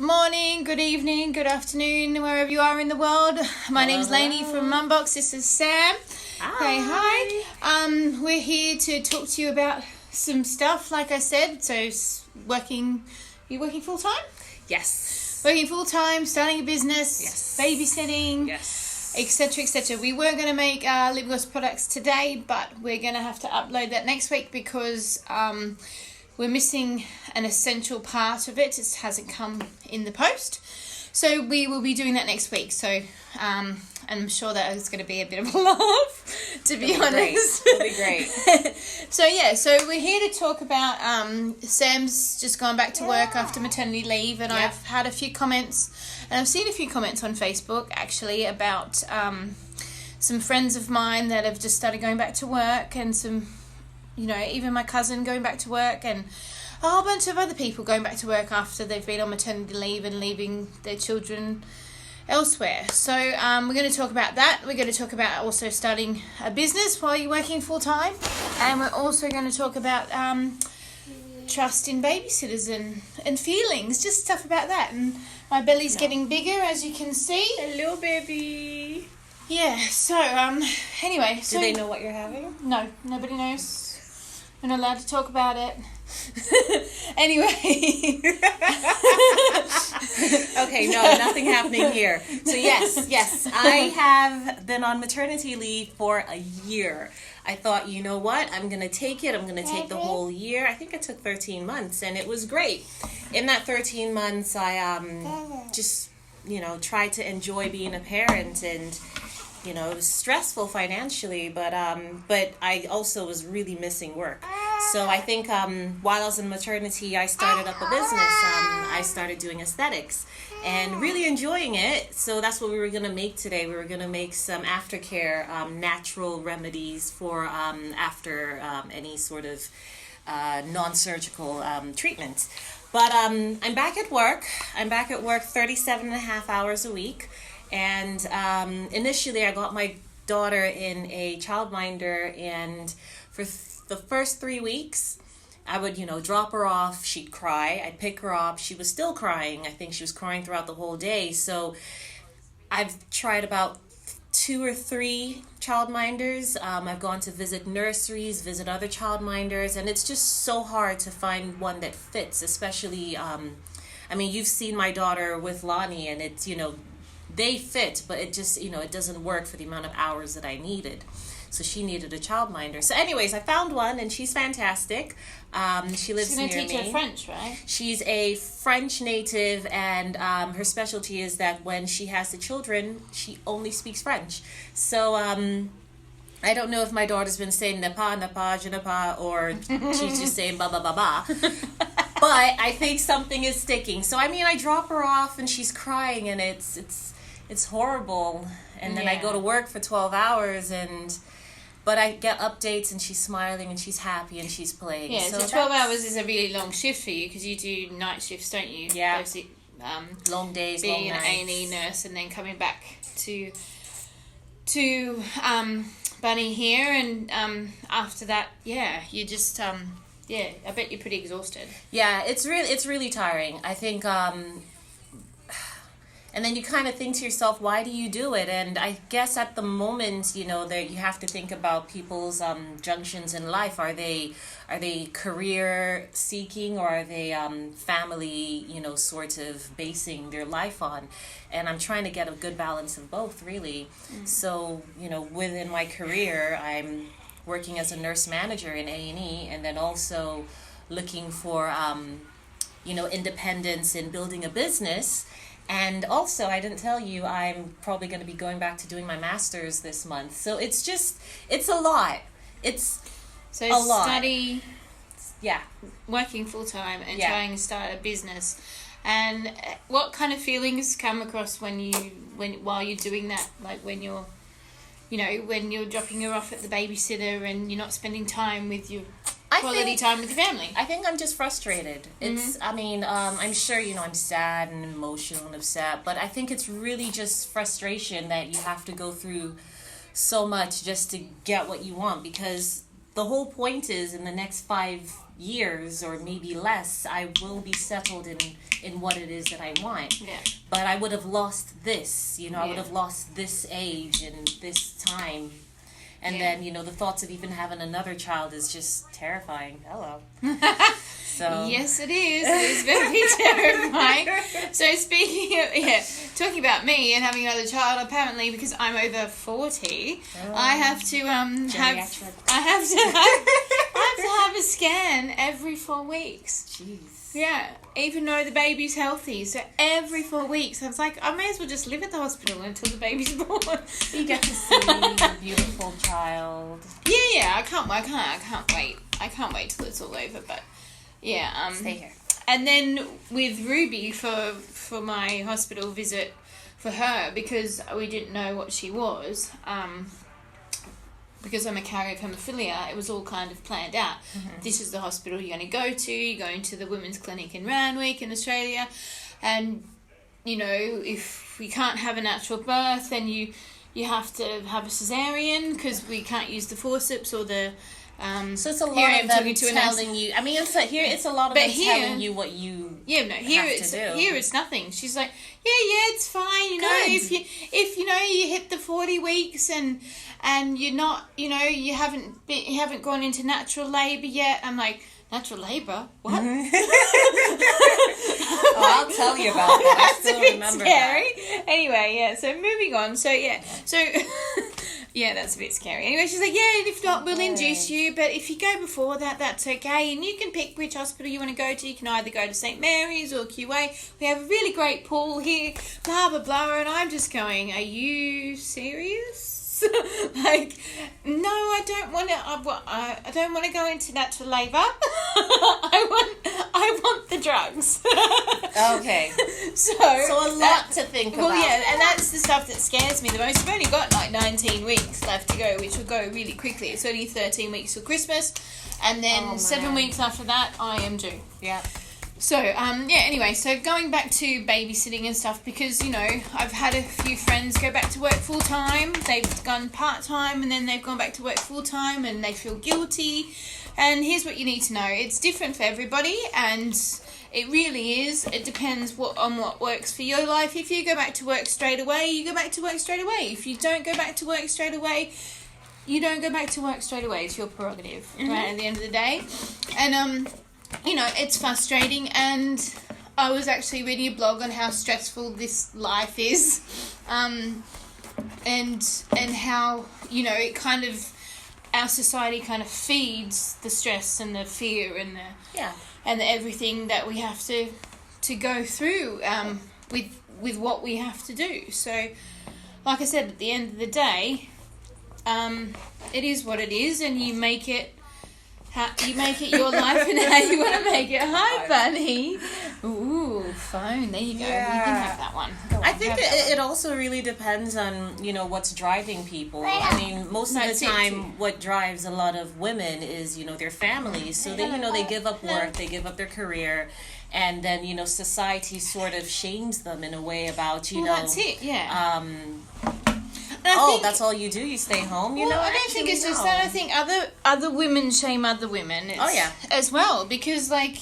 Morning, good evening, good afternoon, wherever you are in the world. My name's Lainey from Mumbox. This is Sam. Hi. We're here to talk to you about some stuff, like I said. So, you working full time? Yes. Working full time, starting a business, yes. Babysitting, yes, etc., etc. We weren't going to make lip gloss products today, but we're going to have to upload that next week because we're missing an essential part of it. It hasn't come in the post. So we will be doing that next week. So I'm sure that is going to be a bit of a laugh, to be honest. It'll be great. So we're here to talk about Sam's just gone back to work after maternity leave, and I've had a few comments, and I've seen a few comments on Facebook actually about some friends of mine that have just started going back to work, and some, even my cousin going back to work, and a whole bunch of other people going back to work after they've been on maternity leave and leaving their children elsewhere. So we're going to talk about that. We're going to talk about also starting a business while you're working full time, and we're also going to talk about trust in babysitters and feelings, just stuff about that. And my belly's getting bigger, as you can see. Hello, baby. Yeah. So anyway, do they know what you're having? No, nobody knows. We're not allowed to talk about it. Anyway. Okay, no, nothing happening here. So yes, I have been on maternity leave for a year. I thought, you know what, I'm going to take it. I'm going to take the whole year. I think I took 13 months, and it was great. In that 13 months, I just, tried to enjoy being a parent, and it was stressful financially, but I also was really missing work. So I think while I was in maternity, I started up a business. I started doing aesthetics and really enjoying it. So that's what we were going to make today. We were going to make some aftercare, natural remedies for after any sort of non-surgical treatment. But I'm back at work. I'm back at work 37 and a half hours a week. And initially I got my daughter in a childminder, and for the first 3 weeks, I would, drop her off. She'd cry. I'd pick her up. She was still crying. I think she was crying throughout the whole day. So I've tried about 2 or 3 childminders. I've gone to visit nurseries, visit other childminders, and it's just so hard to find one that fits, especially, you've seen my daughter with Lonnie, and it's, they fit, but it just, it doesn't work for the amount of hours that I needed. So she needed a childminder. So anyways, I found one, and she's fantastic. She lives near me. She's going to teach her French, right? She's a French native, and her specialty is that when she has the children, she only speaks French. So I don't know if my daughter's been saying ne pas, je ne pas, or she's just saying ba ba ba ba. But I think something is sticking. So I drop her off, and she's crying, and it's horrible. And then I go to work for 12 hours, but I get updates, and she's smiling, and she's happy, and she's playing. Yeah, so 12 hours is a really long shift for you, because you do night shifts, don't you? Yeah. Long days, being long nights. Being an A&E nurse, and then coming back to Bunny here, and after that, you just I bet you're pretty exhausted. Yeah, it's really tiring. I think and then you kind of think to yourself, why do you do it? And I guess at the moment, that you have to think about people's junctions in life. Are they career seeking, or are they family, sort of basing their life on? And I'm trying to get a good balance of both, really. So, within my career, I'm working as a nurse manager in A&E, and then also looking for, independence in building a business. And also, I didn't tell you, I'm probably going to be going back to doing my master's this month. So it's a lot. So a lot. Study, working full time, and trying to start a business. And what kind of feelings come across while you're doing that? Like when you're dropping her off at the babysitter, and you're not spending time with your quality time with your family. I think I'm just frustrated. It's, I'm sure, I'm sad and emotional and upset, but I think it's really just frustration that you have to go through so much just to get what you want, because the whole point is in the next 5 years or maybe less, I will be settled in what it is that I want. Yeah. But I would have lost this, I would have lost this age and this time. And then, the thoughts of even having another child is just terrifying. Hello. So. Yes, it is. It is very terrifying. So speaking of, talking about me and having another child, apparently because I'm over 40, I have to have a scan every 4 weeks. Jeez. Yeah, even though the baby's healthy. So every 4 weeks, I was like, I may as well just live at the hospital until the baby's born. You get to see the beautiful child. Yeah, I can't wait. I can't wait till it's all over, but yeah. Stay here. And then with Ruby for my hospital visit for her, because we didn't know what she was, because I'm a carrier of haemophilia, it was all kind of planned out. Mm-hmm. This is the hospital you're going to go to. You're going to the women's clinic in Randwick in Australia. And, if we can't have a natural birth, then you have to have a cesarean because we can't use the forceps or the... so it's a lot of them telling you. I mean, it's a lot of them telling you what you here it's nothing. She's like, it's fine. If you hit the 40 weeks and you're not, you haven't gone into natural labour yet. I'm like, natural labour? What? I'll tell you about that. I still remember scary. That. Anyway, so moving on. So yeah, that's a bit scary. Anyway, she's like, if not, we'll induce you. But if you go before that, that's okay. And you can pick which hospital you want to go to. You can either go to St. Mary's or QA. We have a really great pool here, blah, blah, blah. And I'm just going, are you serious? Like, no, I don't want to. I don't want to go into natural labour. I want the drugs. Okay. So a lot to think about. Well, yeah, and that's the stuff that scares me the most. We've only got like 19 weeks left to go, which will go really quickly. It's only 13 weeks till Christmas, and then 7 weeks after that, I am due. Yeah. So, anyway, so going back to babysitting and stuff, because, I've had a few friends go back to work full-time. They've gone part-time, and then they've gone back to work full-time, and they feel guilty. And here's what you need to know. It's different for everybody, and it really is. It depends on what works for your life. If you go back to work straight away, you go back to work straight away. If you don't go back to work straight away, you don't go back to work straight away. It's your prerogative, right, at the end of the day. And, it's frustrating, and I was actually reading a blog on how stressful this life is, and how, it kind of, our society kind of feeds the stress and the fear and the everything that we have to go through with what we have to do. So, like I said, at the end of the day, it is what it is, and you make it your life and how you want to make it. Hi, Bunny. Ooh, phone. There you go. Yeah. You can have that one. I think it also really depends on, what's driving people. I mean, most of the time, what drives a lot of women is, their families. So they, they give up work, they give up their career, and then, society sort of shames them in a way about, that's it, yeah. That's all you do? You stay home? I don't think it's just that. I think other women shame other women. As well, because I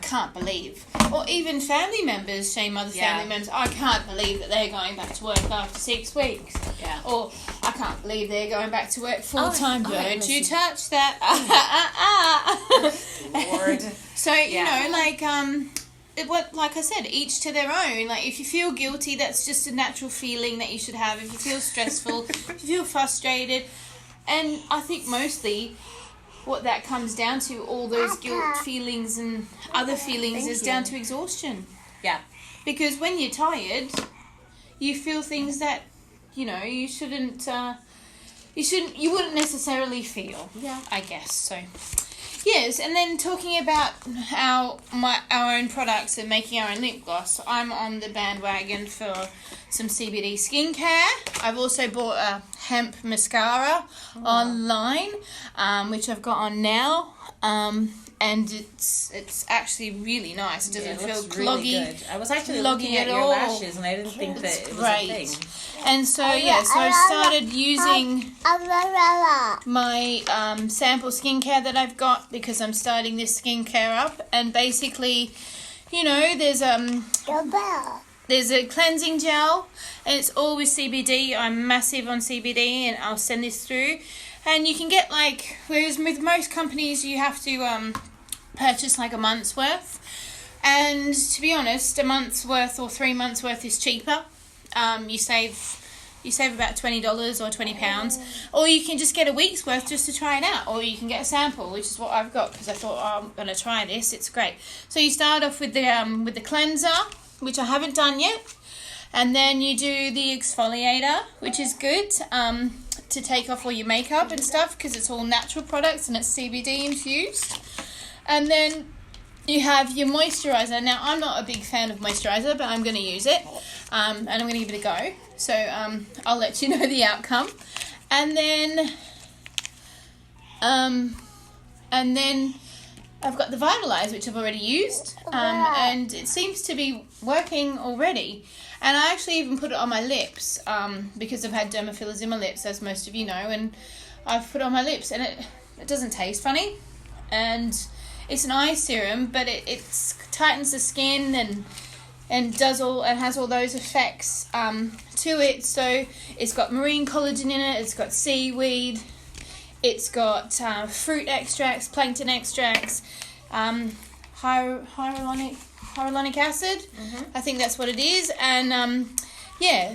can't believe. Or even family members shame other family members. I can't believe that they're going back to work after 6 weeks. Yeah. Or I can't believe they're going back to work full time. Don't you touch that. Lord. So, like I said, each to their own. Like, if you feel guilty, that's just a natural feeling that you should have. If you feel stressful, if you feel frustrated, and I think mostly what that comes down to, all those guilt feelings and other feelings, is down to exhaustion. Yeah. Because when you're tired, you feel things that, you wouldn't necessarily feel. Yeah. I guess, so... Yes, and then talking about our own products and making our own lip gloss, I'm on the bandwagon for some CBD skincare. I've also bought a hemp mascara online, which I've got on now. and it's actually really nice. It doesn't feel looks cloggy. Really good. I was actually looking at your lashes, and I didn't think that it was great. a thing. And so so I started using my sample skincare that I've got because I'm starting this skincare up, and basically, there's a cleansing gel, and it's all with CBD. I'm massive on CBD, and I'll send this through. And you can get whereas with most companies you have to purchase a month's worth. And to be honest, a month's worth or 3 months' worth is cheaper. You save about $20 or £20, or you can just get a week's worth just to try it out, or you can get a sample, which is what I've got because I thought I'm going to try this. It's great. So you start off with the cleanser, which I haven't done yet, and then you do the exfoliator, which is good to take off all your makeup and stuff because it's all natural products and it's CBD infused. And then you have your moisturizer. Now, I'm not a big fan of moisturizer, but I'm going to use it, and I'm going to give it a go. So I'll let you know the outcome. And then I've got the Vitalize, which I've already used, and it seems to be working already. And I actually even put it on my lips because I've had dermaphilas in my lips, as most of you know, and I've put it on my lips, and it doesn't taste funny. And it's an eye serum, but it tightens the skin and has all those effects to it. So it's got marine collagen in it, it's got seaweed, it's got fruit extracts, plankton extracts, hyaluronic acid. I think that's what it is. And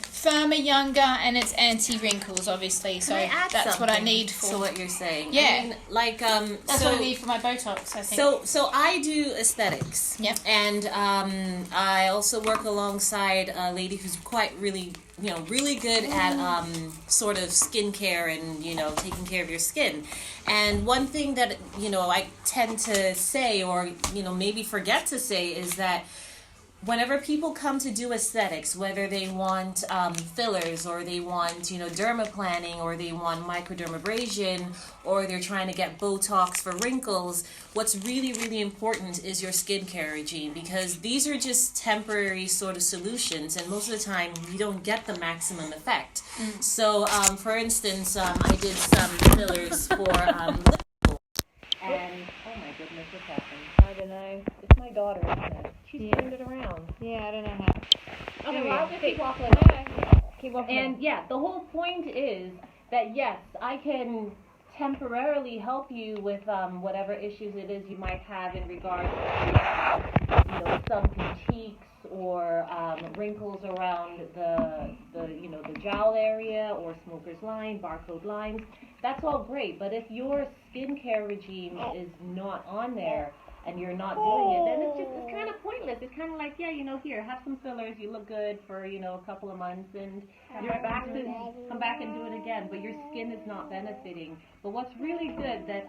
firmer, younger, and it's anti-wrinkles, obviously. So that's what I need for. So what you're saying? Yeah, I mean, that's what I need for my Botox, I think. So I do aesthetics. Yep. And I also work alongside a lady who's really good at sort of skincare and taking care of your skin. And one thing that I tend to say, or maybe forget to say, is that whenever people come to do aesthetics, whether they want fillers, or they want dermaplaning, or they want microdermabrasion, or they're trying to get Botox for wrinkles, what's really, really important is your skincare regime, because these are just temporary sort of solutions, and most of the time you don't get the maximum effect. So for instance, I did some fillers for lip, and oh my goodness, what's happened? I don't know. It's my daughter, isn't it? She's turned it around. Yeah, I don't know how. Okay, well, I'll just keep waffling. Keep waffling. And the whole point is that yes, I can temporarily help you with whatever issues it is you might have in regards to sunken cheeks or wrinkles around the jowl area, or smoker's line, barcode lines. That's all great, but if your skincare regime is not on there and you're not doing it, then it's kind of pointless. It's kind of like, here, have some fillers, you look good for, a couple of months, and you're back to come back and do it again, but your skin is not benefiting. But what's really good that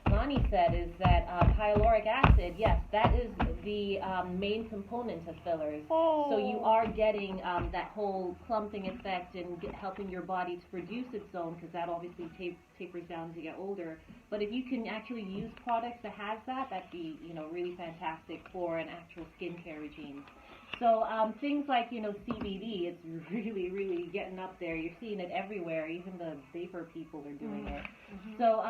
Lonnie said is that hyaluronic acid, yes, that is the main component of fillers. So you are getting that whole clumping effect and helping your body to produce its own, because that obviously tapers down as you get older. But if you can actually use products that has that, that'd be really fantastic for an actual skincare regime. So things like CBD, it's really, really getting up there. You're seeing it everywhere. Even the vapor people are doing it. So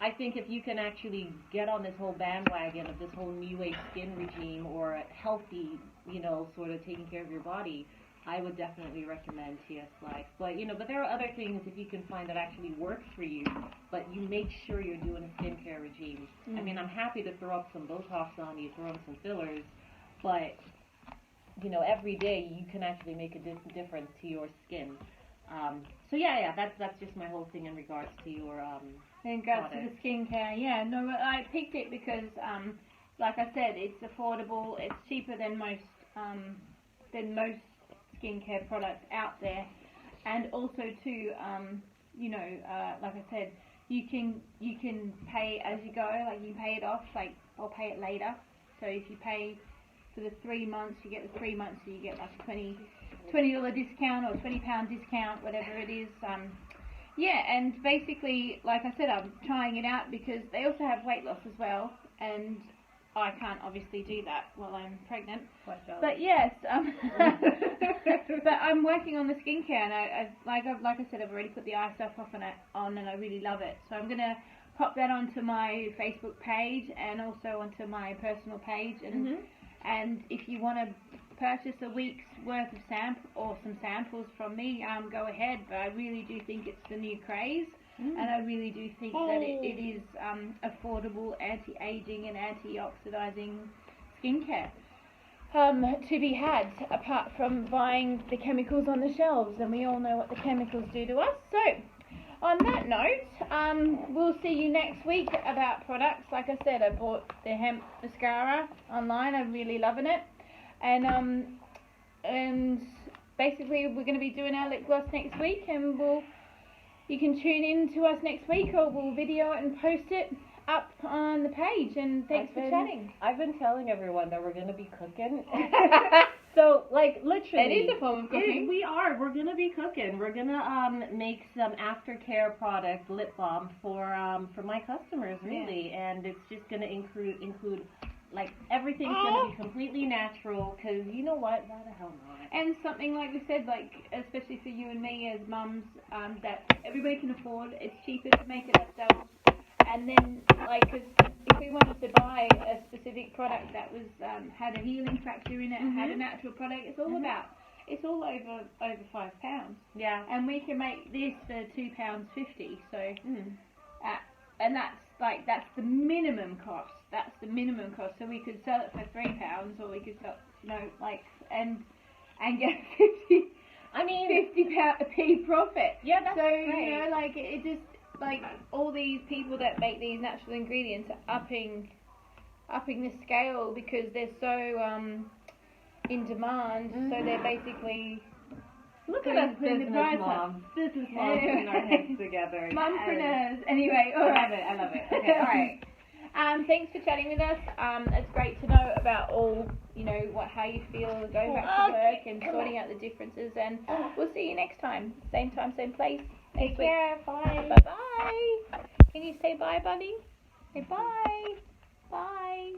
I think if you can actually get on this whole bandwagon of this whole new age skin regime, or a healthy, sort of taking care of your body, I would definitely recommend TS Life. But but there are other things if you can find that actually works for you, but you make sure you're doing a skincare regime. I mean, I'm happy to throw up some Botox on you, throw up some fillers, but every day you can actually make a difference to your skin. So that's just my whole thing in regards to your in regards to the skincare. Yeah, no, I picked it because, like I said, it's affordable. It's cheaper than most skincare products out there, and also too, like I said, you can pay as you go. Like you pay it off, or pay it later. So if you pay for the 3 months, you get the 3 months, so you get like $20 discount or £20 discount, whatever it is. Yeah, and basically, like I said, I'm trying it out because they also have weight loss as well, and I can't obviously do that while I'm pregnant. But yes, but I'm working on the skincare, and like I said, I've already put the eye stuff on, and I really love it. So I'm gonna pop that onto my Facebook page and also onto my personal page, and if you want to purchase a week's worth of some samples from me, go ahead. But I really do think it's the new craze. And I really do think that it is affordable, anti-aging and anti-oxidizing skincare to be had, apart from buying the chemicals on the shelves. And we all know what the chemicals do to us. So, on that note, we'll see you next week about products. Like I said, I bought the hemp mascara online. I'm really loving it. And basically, we're going to be doing our lip gloss next week, and you can tune in to us next week, or we'll video it and post it up on the page. And thanks for chatting. I've been telling everyone that we're going to be cooking. So, like, literally. It is a form of cooking. We're going to be cooking. We're going to make some aftercare product, lip balm, for my customers, really. Yeah. And it's just going to include like, everything's going to be completely natural, because you know what? Why the hell not? And something like we said, like, especially for you and me as mums, that everybody can afford. It's cheaper to make it ourselves. And then, like, 'cause if we wanted to buy a specific product that was had a healing factor in it, had a natural product, it's all over £5. Yeah. And we can make this for £2.50. So, and that's the minimum cost. That's the minimum cost. So we could sell it for £3, or we could sell, and get 50p profit. Yeah, that's great. You know, like, it just, like, all these people that make these natural ingredients are upping the scale because they're so in demand. So they're basically look at us business moms putting our heads together. Mompreneurs. Anyway, all right. I love it. Okay, all right. Thanks for chatting with us. It's great to know about all, how you feel going back to work and sorting out the differences. And we'll see you next time. Same time, same place. Take care. Bye. Bye-bye. Can you say bye, buddy? Say bye. Bye.